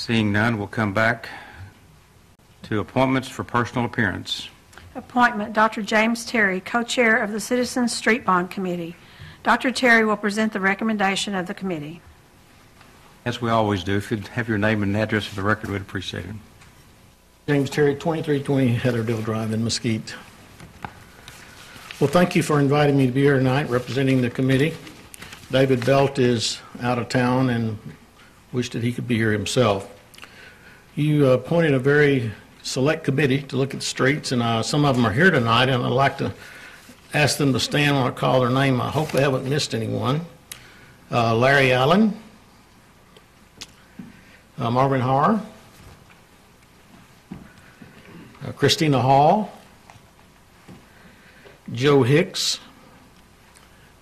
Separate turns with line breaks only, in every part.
Seeing none, we'll come back to appointments for personal appearance.
Appointment, Dr. James Terry, co-chair of the Citizens Street Bond Committee. Dr. Terry will present the recommendation of the committee.
As we always do, if you'd have your name and address for the record, we'd appreciate it.
James Terry, 2320 Heatherdale Drive in Mesquite. Well, thank you for inviting me to be here tonight representing the committee. David Belt is out of town and wished that he could be here himself. You appointed a very select committee to look at the streets, and some of them are here tonight, and I'd like to ask them to stand when I call their name. I hope I haven't missed anyone. Larry Allen, Marvin Harr, Christina Hall, Joe Hicks,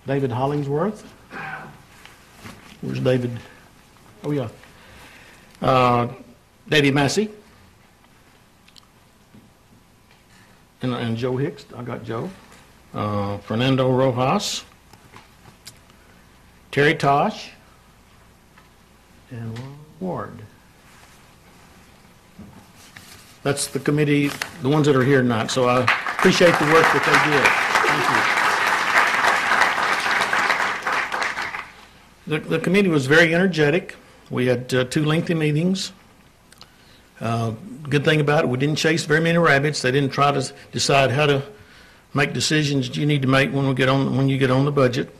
David Hollingsworth. Where's David? Oh, yeah. Davey Massey. And Joe Hicks. I got Joe. Fernando Rojas. Terry Tosh. And Ward. That's the committee, the ones that are here tonight. So I appreciate the work that they did. Thank you. The committee was very energetic. We had 2 lengthy meetings. Good thing about it, we didn't chase very many rabbits. They didn't try to decide how to make decisions that you need to make when you get on the budget.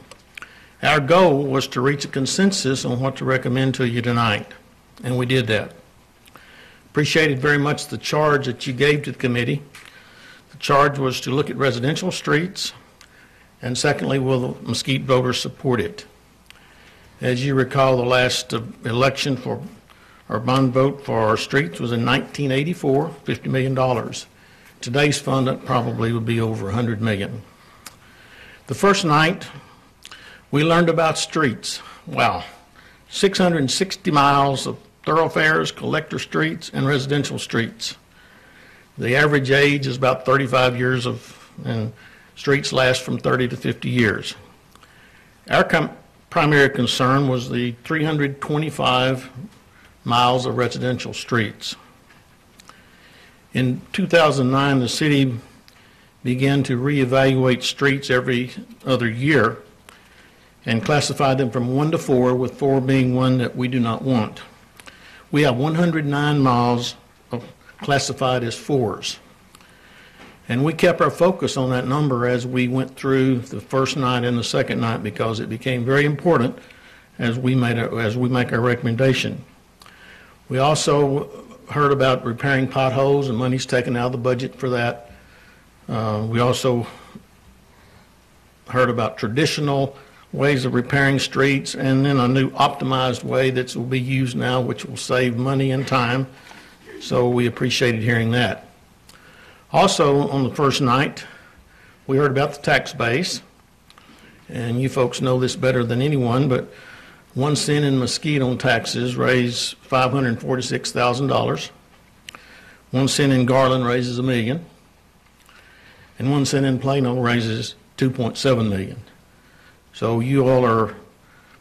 Our goal was to reach a consensus on what to recommend to you tonight, and we did that. Appreciated very much the charge that you gave to the committee. The charge was to look at residential streets, and secondly, will the Mesquite voters support it? As you recall, the last election for our bond vote for our streets was in 1984, $50 million. Today's fund probably would be over $100 million. The first night, we learned about streets. Wow, 660 miles of thoroughfares, collector streets, and residential streets. The average age is about 35 years and streets last from 30 to 50 years. Our primary concern was the 325 miles of residential streets. In 2009, the city began to reevaluate streets every other year and classified them from 1 to 4, with 4 being one that we do not want. We have 109 miles classified as 4s. And we kept our focus on that number as we went through the first night and the second night, because it became very important as we make our recommendation. We also heard about repairing potholes, and money's taken out of the budget for that. We also heard about traditional ways of repairing streets, and then a new optimized way that will be used now, which will save money and time. So we appreciated hearing that. Also, on the first night, we heard about the tax base, and you folks know this better than anyone, but 1 cent in Mesquite on taxes raised $546,000. 1 cent in Garland raises $1 million, and 1 cent in Plano raises $2.7 million. So you all are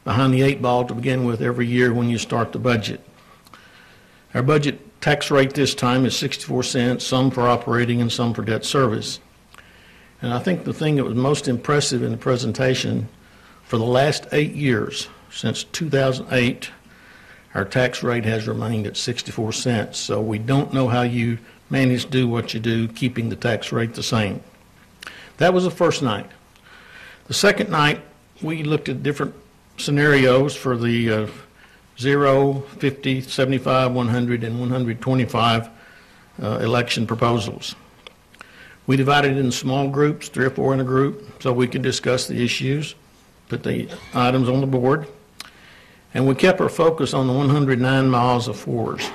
behind the 8 ball to begin with every year when you start the budget. Our budget tax rate this time is 64 cents, some for operating and some for debt service. And I think the thing that was most impressive in the presentation, for the last 8 years, since 2008, our tax rate has remained at 64 cents. So we don't know how you manage to do what you do, keeping the tax rate the same. That was the first night. The second night, we looked at different scenarios for the 0, 50, 75, 100, and 125 election proposals. We divided it in small groups, 3 or 4 in a group, so we could discuss the issues, put the items on the board, and we kept our focus on the 109 miles of 4s.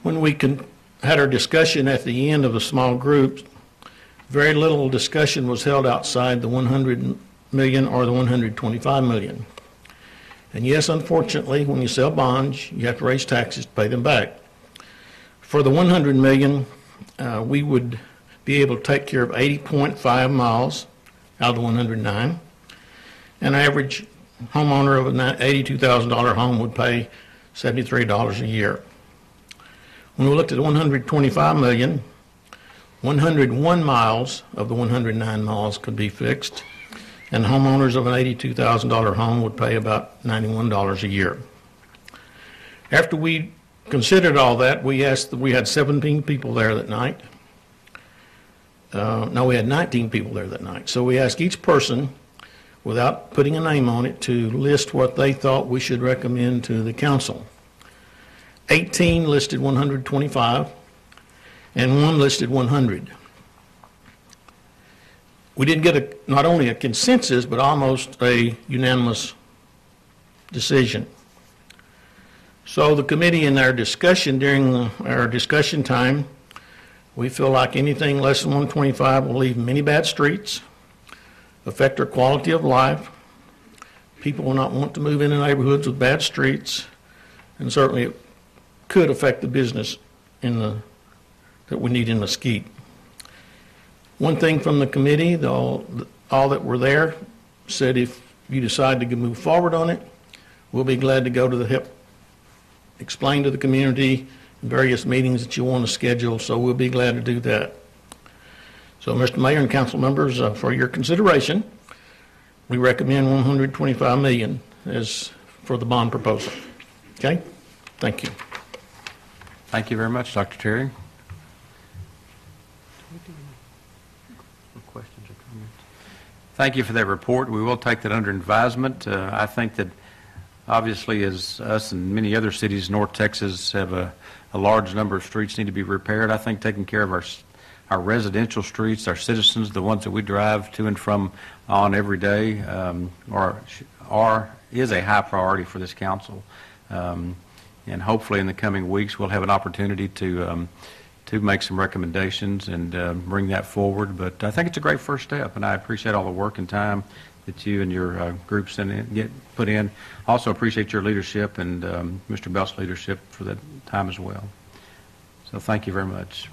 When we had our discussion at the end of the small groups, very little discussion was held outside the 100 million or the 125 million. And yes, unfortunately, when you sell bonds, you have to raise taxes to pay them back. For the 100 million, we would be able to take care of 80.5 miles out of the 109. An average homeowner of an $82,000 home would pay $73 a year. When we looked at 125 million, 101 miles of the 109 miles could be fixed, and homeowners of an $82,000 home would pay about $91 a year. After we considered all that, we had 17 people there that night. No, we had 19 people there that night. So we asked each person, without putting a name on it, to list what they thought we should recommend to the council. 18 listed 125, and 1 listed 100. We didn't get not only a consensus, but almost a unanimous decision. So the committee, in our discussion during our discussion time, we feel like anything less than 125 will leave many bad streets, affect our quality of life. People will not want to move into neighborhoods with bad streets, and certainly it could affect the business that we need in Mesquite. One thing from the committee, all that were there, said if you decide to move forward on it, we'll be glad to go to the HIP, explain to the community various meetings that you want to schedule, so we'll be glad to do that. So, Mr. Mayor and council members, for your consideration, we recommend $125 million as for the bond proposal. Okay? Thank you.
Thank you very much, Dr. Terry. Questions or comments? Thank you for that report. We will take that under advisement. I think that obviously, as us and many other cities in North Texas have a large number of streets need to be repaired. I think taking care of our residential streets, our citizens, the ones that we drive to and from on every day, is a high priority for this council. And hopefully in the coming weeks we'll have an opportunity to make some recommendations and bring that forward. But I think it's a great first step, and I appreciate all the work and time that you and your groups put in. Also appreciate your leadership and Mr. Belt's leadership for that time as well. So thank you very much.